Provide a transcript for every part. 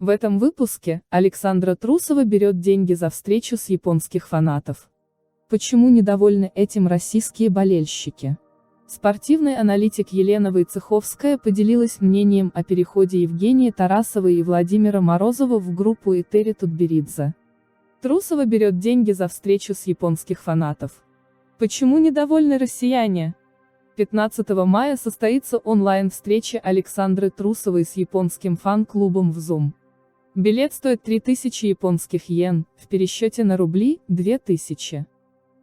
В этом выпуске Александра Трусова берет деньги за встречу с японских фанатов. Почему недовольны этим российские болельщики? Спортивный аналитик Елена Войцеховская поделилась мнением о переходе Евгении Тарасовой и Владимира Морозова в группу Этери Тутберидзе. Трусова берет деньги за встречу с японских фанатов. Почему недовольны россияне? 15 мая состоится онлайн-встреча Александры Трусовой с японским фан-клубом в Zoom. Билет стоит 3000 японских йен, в пересчете на рубли – 2000.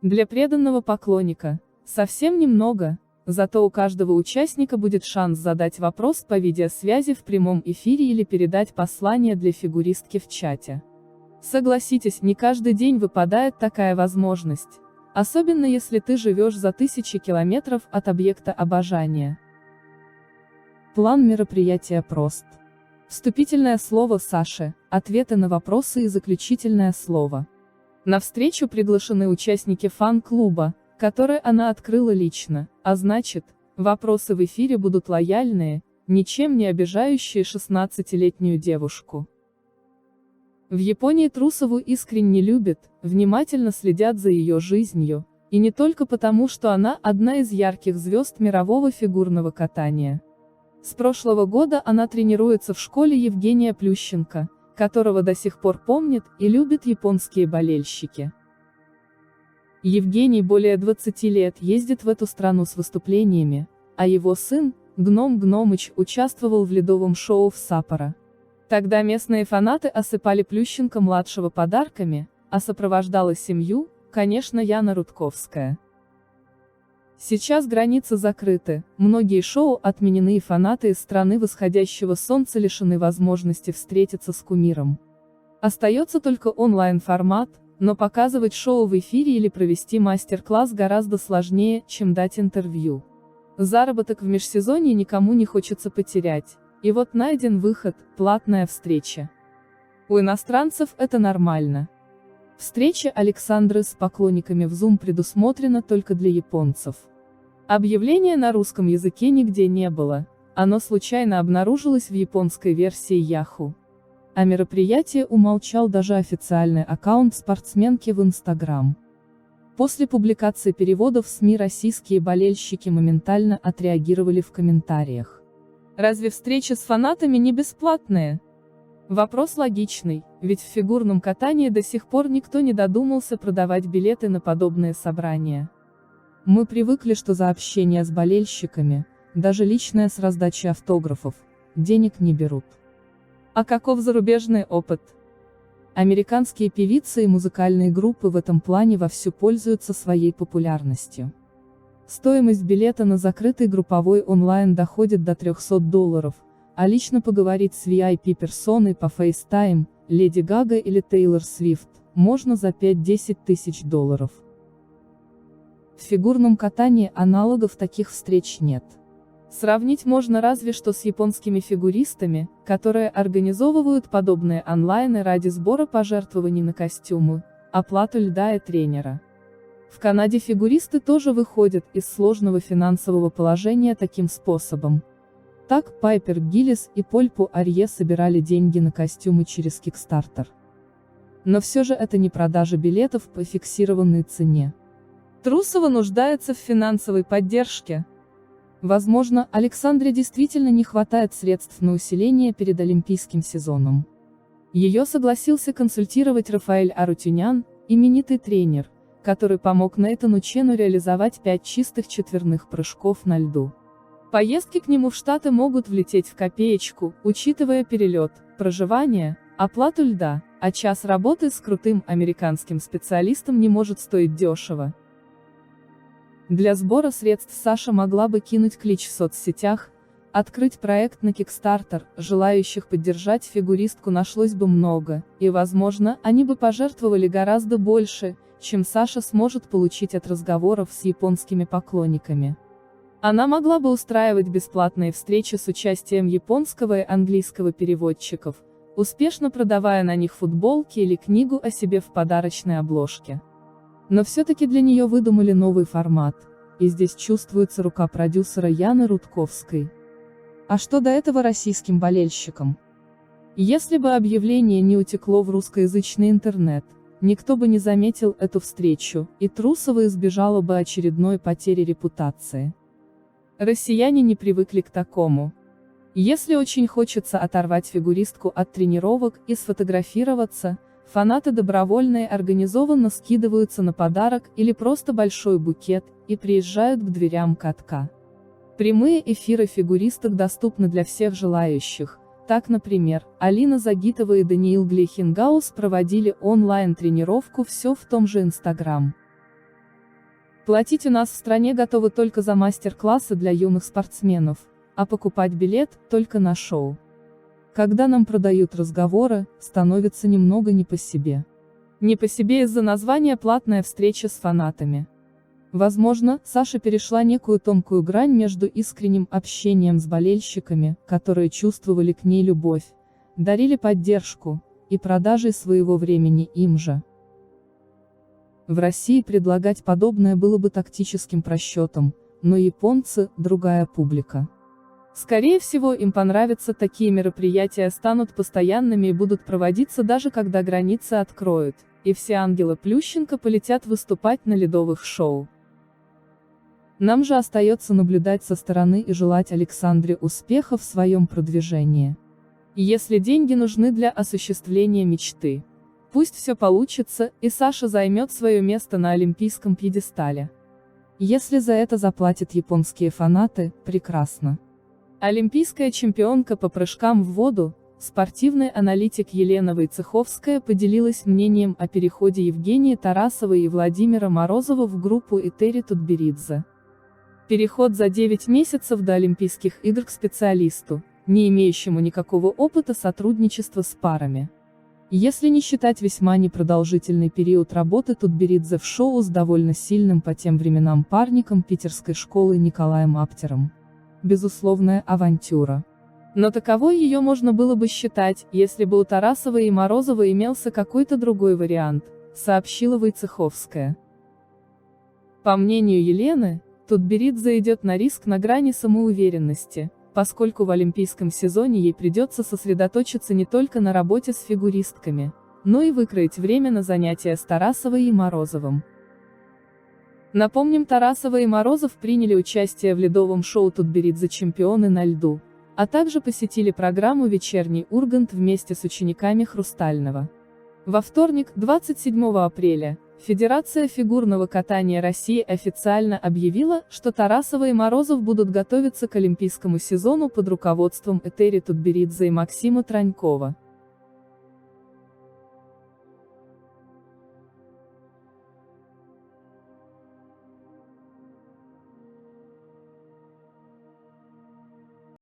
Для преданного поклонника совсем немного, зато у каждого участника будет шанс задать вопрос по видеосвязи в прямом эфире или передать послание для фигуристки в чате. Согласитесь, не каждый день выпадает такая возможность, особенно если ты живешь за тысячи километров от объекта обожания. План мероприятия прост. Вступительное слово Саши, ответы на вопросы и заключительное слово. На встречу приглашены участники фан-клуба, который она открыла лично, а значит, вопросы в эфире будут лояльные, ничем не обижающие 16-летнюю девушку. В Японии Трусову искренне любят, внимательно следят за ее жизнью, и не только потому, что она одна из ярких звезд мирового фигурного катания. С прошлого года она тренируется в школе Евгения Плющенко, которого до сих пор помнят и любят японские болельщики. Евгений более 20 лет ездит в эту страну с выступлениями, а его сын, Гном Гномыч, участвовал в ледовом шоу в Саппоро. Тогда местные фанаты осыпали Плющенко-младшего подарками, а сопровождала семью, конечно, Яна Рудковская. Сейчас границы закрыты, многие шоу отменены и фанаты из страны восходящего солнца лишены возможности встретиться с кумиром. Остается только онлайн-формат, но показывать шоу в эфире или провести мастер-класс гораздо сложнее, чем дать интервью. Заработок в межсезонье никому не хочется потерять, и вот найден выход – платная встреча. У иностранцев это нормально. Встреча Александры с поклонниками в Zoom предусмотрена только для японцев. Объявления на русском языке нигде не было, оно случайно обнаружилось в японской версии Yahoo. О мероприятии умолчал даже официальный аккаунт спортсменки в Instagram. После публикации переводов в СМИ российские болельщики моментально отреагировали в комментариях. Разве встречи с фанатами не бесплатные? Вопрос логичный, ведь в фигурном катании до сих пор никто не додумался продавать билеты на подобные собрания. Мы привыкли, что за общение с болельщиками, даже личное с раздачей автографов, денег не берут. А каков зарубежный опыт? Американские певицы и музыкальные группы в этом плане вовсю пользуются своей популярностью. Стоимость билета на закрытый групповой онлайн доходит до $300, а лично поговорить с VIP-персоной по FaceTime, Леди Гага или Тейлор Свифт, можно за 5-10 тысяч долларов. В фигурном катании аналогов таких встреч нет. Сравнить можно разве что с японскими фигуристами, которые организовывают подобные онлайны ради сбора пожертвований на костюмы, оплату льда и тренера. В Канаде фигуристы тоже выходят из сложного финансового положения таким способом. Так Пайпер Гиллис и Поль Пуарье собирали деньги на костюмы через Kickstarter. Но все же это не продажа билетов по фиксированной цене. Трусова нуждается в финансовой поддержке. Возможно, Александре действительно не хватает средств на усиление перед олимпийским сезоном. Ее согласился консультировать Рафаэль Арутюнян, именитый тренер, который помог Нейтану Чену реализовать 5 чистых четверных прыжков на льду. Поездки к нему в Штаты могут влететь в копеечку, учитывая перелет, проживание, оплату льда, а час работы с крутым американским специалистом не может стоить дешево. Для сбора средств Саша могла бы кинуть клич в соцсетях, открыть проект на Kickstarter, желающих поддержать фигуристку нашлось бы много, и возможно, они бы пожертвовали гораздо больше, чем Саша сможет получить от разговоров с японскими поклонниками. Она могла бы устраивать бесплатные встречи с участием японского и английского переводчиков, успешно продавая на них футболки или книгу о себе в подарочной обложке. Но все-таки для нее выдумали новый формат, и здесь чувствуется рука продюсера Яны Рудковской. А что до этого российским болельщикам? Если бы объявление не утекло в русскоязычный интернет, никто бы не заметил эту встречу, и Трусова избежала бы очередной потери репутации. Россияне не привыкли к такому. Если очень хочется оторвать фигуристку от тренировок и сфотографироваться, фанаты добровольно и организованно скидываются на подарок или просто большой букет и приезжают к дверям катка. Прямые эфиры фигуристок доступны для всех желающих. Так, например, Алина Загитова и Даниил Глейхенгаус проводили онлайн-тренировку все в том же Инстаграм. Платить у нас в стране готовы только за мастер-классы для юных спортсменов, а покупать билет только на шоу. Когда нам продают разговоры, становится немного не по себе. Не по себе из-за названия «платная встреча с фанатами». Возможно, Саша перешла некую тонкую грань между искренним общением с болельщиками, которые чувствовали к ней любовь, дарили поддержку, и продажей своего времени им же. В России предлагать подобное было бы тактическим просчетом, но японцы – другая публика. Скорее всего, им понравятся такие мероприятия, станут постоянными и будут проводиться даже когда границы откроют, и все ангелы Плющенко полетят выступать на ледовых шоу. Нам же остается наблюдать со стороны и желать Александре успеха в своем продвижении. Если деньги нужны для осуществления мечты, пусть все получится, и Саша займет свое место на олимпийском пьедестале. Если за это заплатят японские фанаты, прекрасно. Олимпийская чемпионка по прыжкам в воду, спортивный аналитик Елена Войцеховская поделилась мнением о переходе Евгении Тарасовой и Владимира Морозова в группу Этери Тутберидзе. Переход за 9 месяцев до Олимпийских игр к специалисту, не имеющему никакого опыта сотрудничества с парами. Если не считать весьма непродолжительный период работы Тутберидзе в шоу с довольно сильным по тем временам парником питерской школы Николаем Аптером. Безусловная авантюра. Но таковой ее можно было бы считать, если бы у Тарасовой и Морозова имелся какой-то другой вариант, сообщила Войцеховская. По мнению Елены, Тутберидзе идет на риск на грани самоуверенности, поскольку в олимпийском сезоне ей придется сосредоточиться не только на работе с фигуристками, но и выкроить время на занятия с Тарасовой и Морозовым. Напомним, Тарасова и Морозов приняли участие в ледовом шоу Тутберидзе «Чемпионы на льду», а также посетили программу «Вечерний Ургант» вместе с учениками Хрустального. Во вторник, 27 апреля, Федерация фигурного катания России официально объявила, что Тарасова и Морозов будут готовиться к олимпийскому сезону под руководством Этери Тутберидзе и Максима Транькова.